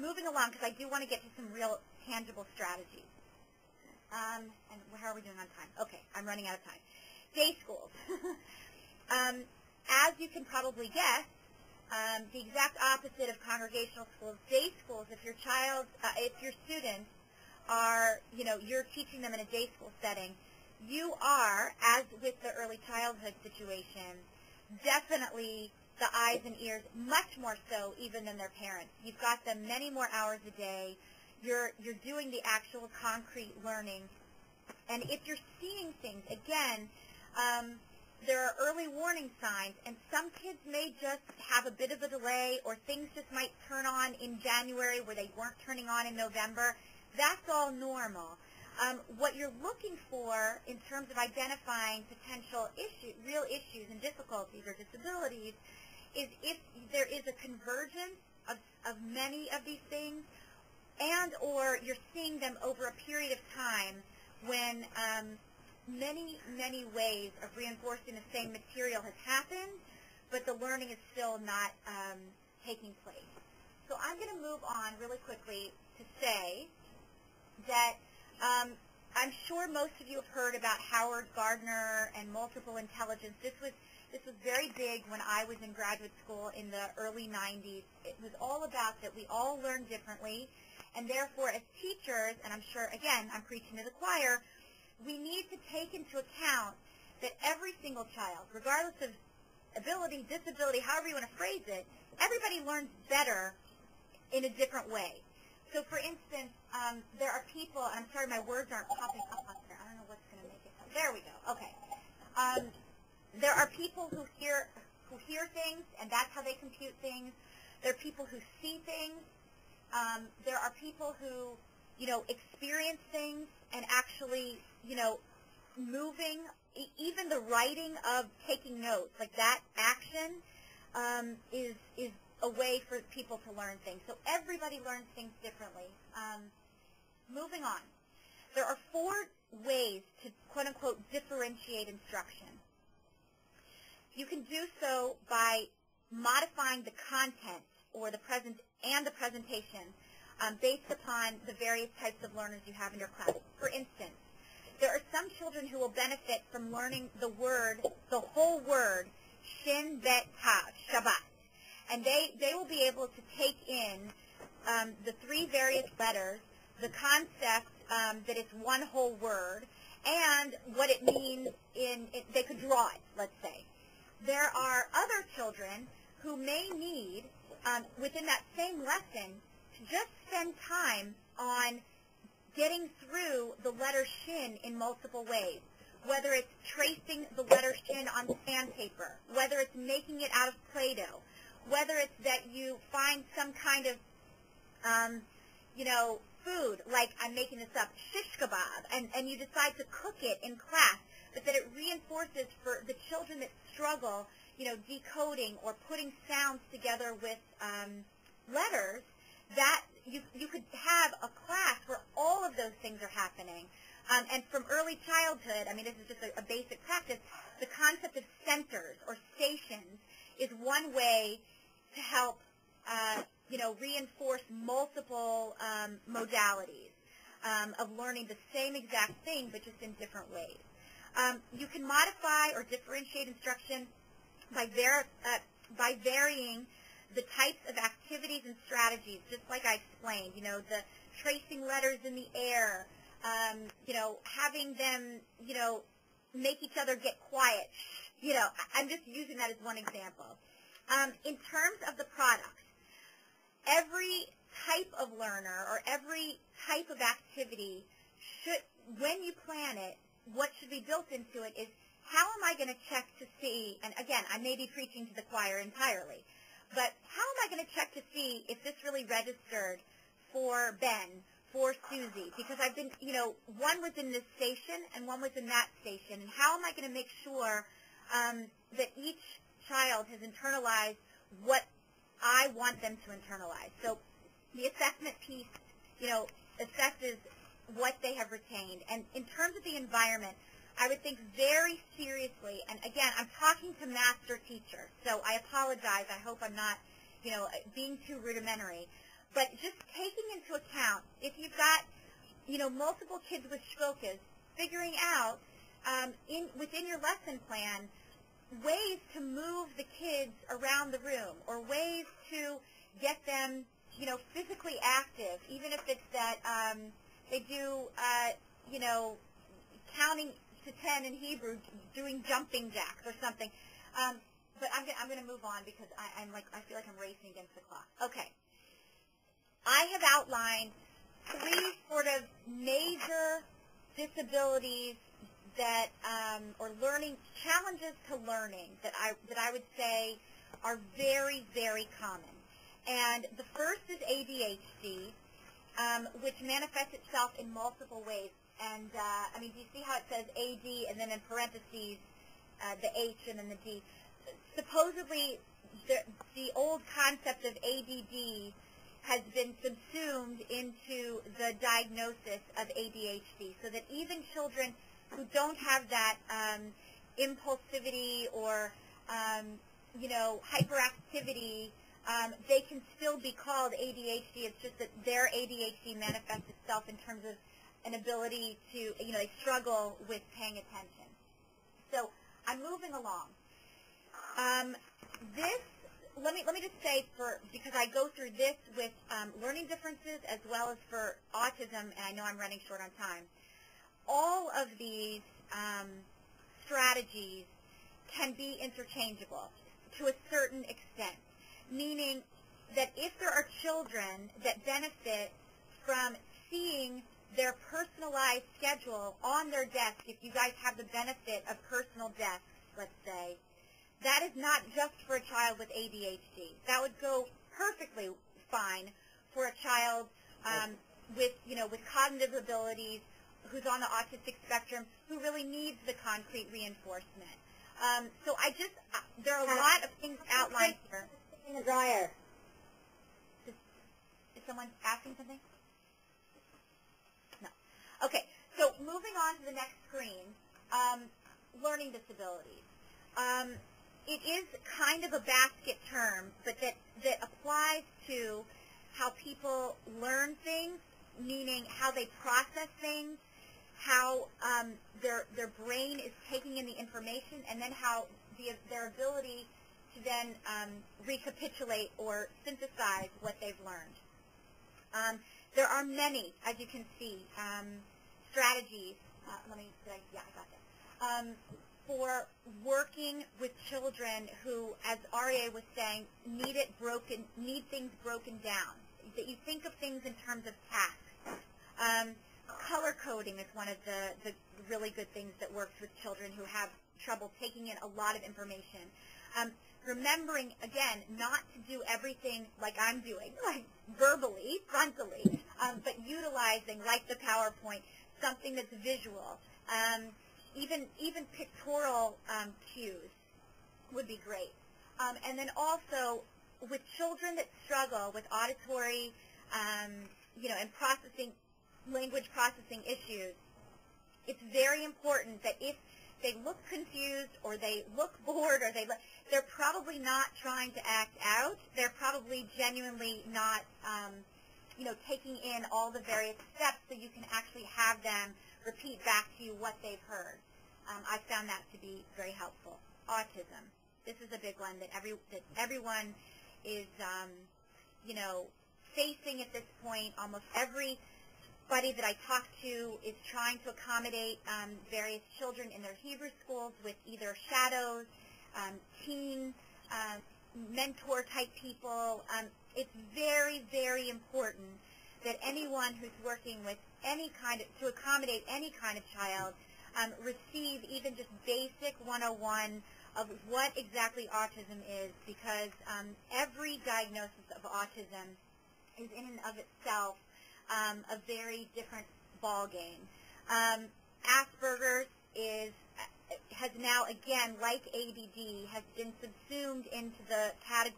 moving along, because I do want to get to some real tangible strategies. And how are we doing on time? Okay, I'm running out of time. Day schools. As you can probably guess, the exact opposite of congregational schools, day schools, if your students are, you're teaching them in a day school setting, you are, as with the early childhood situation, definitely the eyes and ears, much more so even than their parents. You've got them many more hours a day. You're doing the actual concrete learning. And if you're seeing things, again, there are early warning signs, and some kids may just have a bit of a delay, or things just might turn on in January where they weren't turning on in November. That's all normal. What you're looking for in terms of identifying potential real issues and difficulties or disabilities is if there is a convergence of many of these things, and or you're seeing them over a period of time when many ways of reinforcing the same material has happened, but the learning is still not taking place. So I'm going to move on really quickly to say that I'm sure most of you have heard about Howard Gardner and multiple intelligence. This was very big when I was in graduate school in the early 90s. It was all about that we all learn differently, and therefore as teachers, and I'm sure, again, I'm preaching to the choir, we need to take into account that every single child, regardless of ability, disability, however you want to phrase it, everybody learns better in a different way. So, for instance, there are people, and I'm sorry my words aren't popping up on here. I don't know what's going to make it. There we go. Okay. There are people who hear things, and that's how they compute things. There are people who see things. There are people who, experience things and actually, moving, even the writing of taking notes, like that action is a way for people to learn things. So everybody learns things differently. Moving on. There are 4 ways to, quote-unquote, differentiate instruction. You can do so by modifying the content or the presentation based upon the various types of learners you have in your class. For instance, there are some children who will benefit from learning the whole word, Shin, Bet, Tav, Shabbat. And they will be able to take in the 3 various letters, the concept that it's one whole word, and what it means they could draw it, let's say. There are other children who may need, within that same lesson, to just spend time on getting through the letter Shin in multiple ways, whether it's tracing the letter Shin on sandpaper, whether it's making it out of Play-Doh, whether it's that you find some kind of, food, like I'm making this up, shish kebab, and you decide to cook it in class, but that it reinforces for the children that struggle, decoding or putting sounds together with letters, that you could have a class where all of those things are happening. And from early childhood, this is just a basic practice, the concept of centers or stations is one way to help, reinforce multiple modalities of learning the same exact thing, but just in different ways. You can modify or differentiate instruction by varying the types of activities and strategies, just like I explained. The tracing letters in the air, having them, make each other get quiet. I'm just using that as one example. In terms of the product, every type of learner or every type of activity should, when you plan it, what should be built into it is how am I going to check to see, and again, I may be preaching to the choir entirely, but how am I going to check to see if this really registered for Ben, for Susie? Because I've been, one was in this station and one was in that station, and how am I going to make sure that each child has internalized what I want them to internalize? So the assessment piece, assesses what they have retained. And in terms of the environment, I would think very seriously, and again, I'm talking to master teachers, so I apologize. I hope I'm not, being too rudimentary. But just taking into account, if you've got, multiple kids with shkokas, figuring out within your lesson plan ways to move the kids around the room or ways to get them, physically active, even if it's that they do, counting to 10 in Hebrew, doing jumping jacks or something. But I'm going to move on because I feel like I'm racing against the clock. Okay. I have outlined 3 sort of major disabilities that, or learning challenges to learning that I would say are very, very common. And the first is ADHD, which manifests itself in multiple ways. And do you see how it says AD and then in parentheses the H and then the D? Supposedly, the old concept of ADD has been subsumed into the diagnosis of ADHD, so that even children who don't have that impulsivity or, hyperactivity, they can still be called ADHD. It's just that their ADHD manifests itself in terms of an ability to, they struggle with paying attention. So I'm moving along. Let me just say, because I go through this with learning differences as well as for autism, and I know I'm running short on time. All of these strategies can be interchangeable to a certain extent, meaning that if there are children that benefit from seeing their personalized schedule on their desk, if you guys have the benefit of personal desks, let's say, that is not just for a child with ADHD. That would go perfectly fine for a child with cognitive abilities, who's on the autistic spectrum, who really needs the concrete reinforcement. So there are a lot of things outlined here. In the dryer. Is someone asking something? No. Okay, so moving on to the next screen, learning disabilities. It is kind of a basket term, but that applies to how people learn things, meaning how they process things, how their brain is taking in the information, and then how their ability to then recapitulate or synthesize what they've learned. There are many, as you can see, strategies. I got that. For working with children who, as Aryeh was saying, need things broken down. That you think of things in terms of tasks. Color coding is one of the really good things that works with children who have trouble taking in a lot of information. Remembering, again, not to do everything like I'm doing, like verbally, frontally, but utilizing, like the PowerPoint, something that's visual. Even pictorial cues would be great. And then also, with children that struggle with auditory, and language processing issues, it's very important that if they look confused or they look bored or they're probably not trying to act out. They're probably genuinely not, taking in all the various steps so you can actually have them repeat back to you what they've heard. I found that to be very helpful. Autism. This is a big one that everyone is, facing at this point. Almost everybody that I talk to is trying to accommodate various children in their Hebrew schools with either shadows, teen, mentor-type people. It's very, very important that anyone who's working with to accommodate any kind of child receive even just basic 101 of what exactly autism is, because every diagnosis of autism is in and of itself a very different ball game. Asperger's has now, again, like ADD, has been subsumed into the category